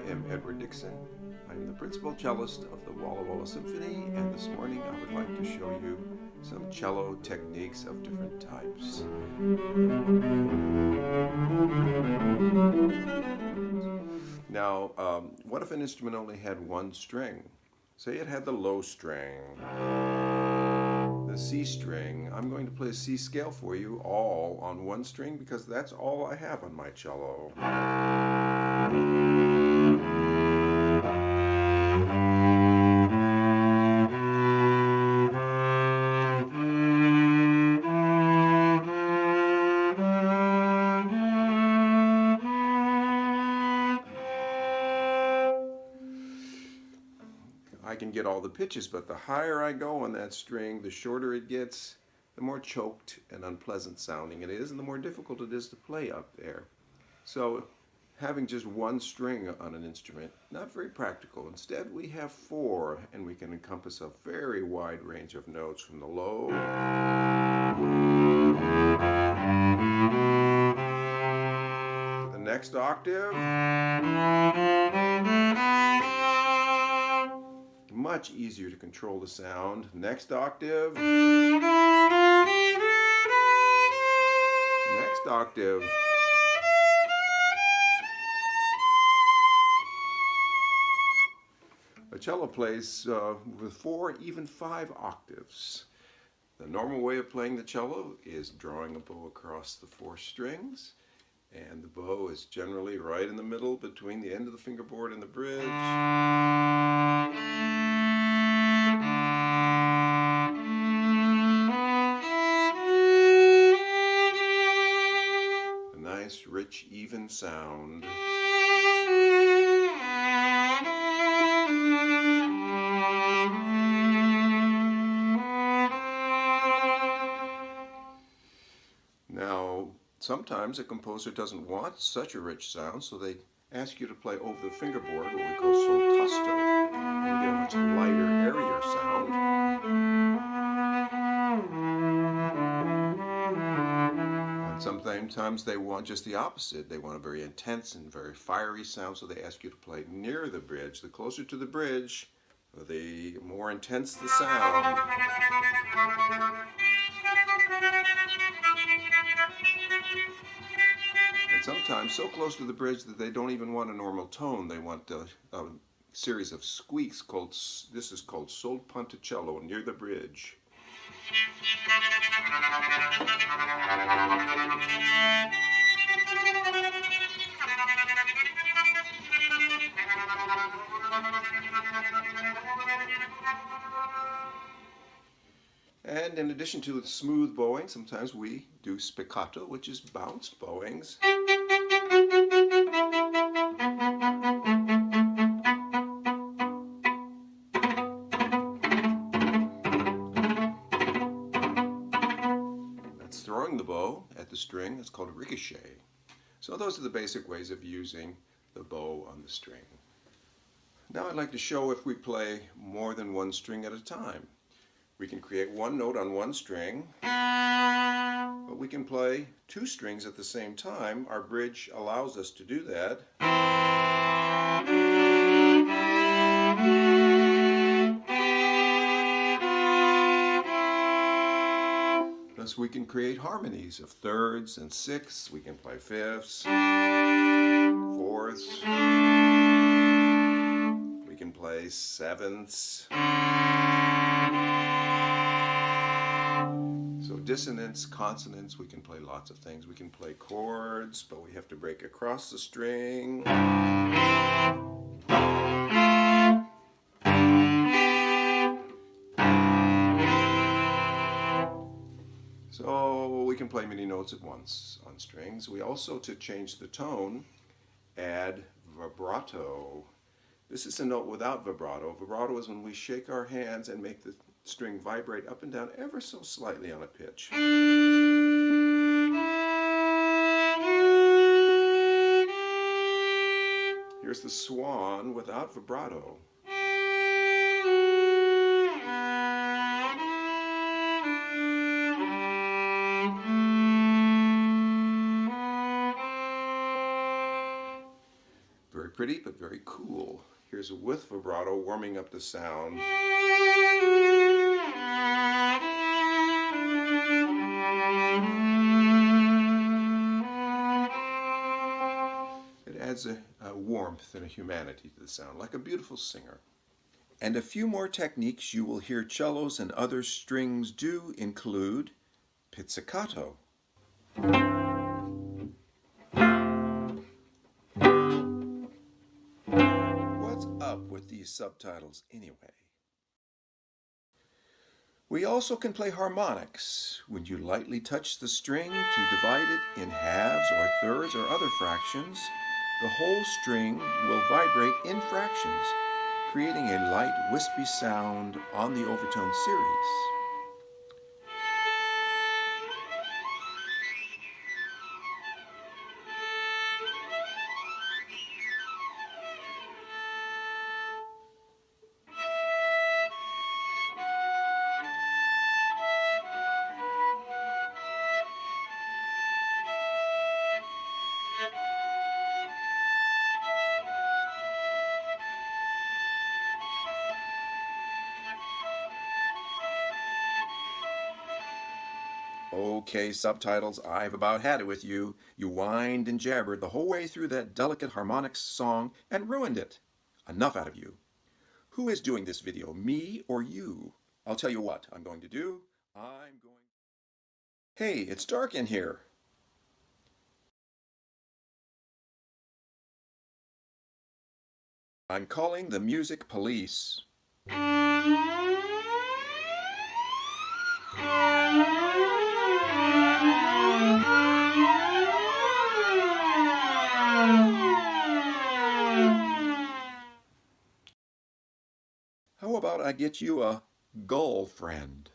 am Ed Dixon. I'm the principal cellist of the Walla Walla Symphony, and this morning I would like to show you some cello techniques of different types. Now, what if an instrument only had one string? Say it had the low string, the C string. I'm going to play a C scale for you all on one string because that's all I have on my cello. I can get all the pitches, but the higher I go on that string, the shorter it gets, the more choked and unpleasant sounding it is, and the more difficult it is to play up there. So having just one string on an instrument, not very practical. Instead, we have four, and we can encompass a very wide range of notes from the low to the next octave. Much easier to control the sound. Next octave. Next octave. A cello plays with 4, even 5 octaves. The normal way of playing the cello is drawing a bow across the 4 strings, and the bow is generally right in the middle between the end of the fingerboard and the bridge. A nice, rich, even sound. Now, sometimes a composer doesn't want such a rich sound, so they ask you to play over the fingerboard, what we call tasto, and you get a much lighter, airier sound. And sometimes they want just the opposite. They want a very intense and very fiery sound, so they ask you to play near the bridge. The closer to the bridge, the more intense the sound. And sometimes so close to the bridge that they don't even want a normal tone. They want a series of squeaks called, this is called sol ponticello, near the bridge. And in addition to the smooth bowing, sometimes we do spiccato, which is bounced bowings. That's throwing the bow at the string. It's called ricochet. So those are the basic ways of using the bow on the string. Now I'd like to show if we play more than one string at a time. We can create one note on one string, but we can play 2 strings at the same time. Our bridge allows us to do that. Plus we can create harmonies of thirds and sixths. We can play fifths, fourths. We can play sevenths. So dissonance, consonants, we can play lots of things. We can play chords, but we have to break across the string. So we can play many notes at once on strings. We also, to change the tone, add vibrato. This is a note without vibrato. Vibrato is when we shake our hands and make the string vibrate up and down ever so slightly on a pitch. Here's the swan without vibrato. Very pretty, but very cool. Here's a with vibrato warming up the sound. It adds a warmth and a humanity to the sound, like a beautiful singer. And a few more techniques you will hear cellos and other strings do include pizzicato. What's up with these subtitles anyway? We also can play harmonics when you lightly touch the string to divide it in halves or thirds or other fractions. The whole string will vibrate in fractions, creating a light, wispy sound on the overtone series. Okay, subtitles, I've about had it with you. You whined and jabbered the whole way through that delicate harmonics song and ruined it. Enough out of you. Who is doing this video, me or you? I'll tell you what I'm going to do. Hey, it's dark in here. I'm calling the music police. How about I get you a gull-friend?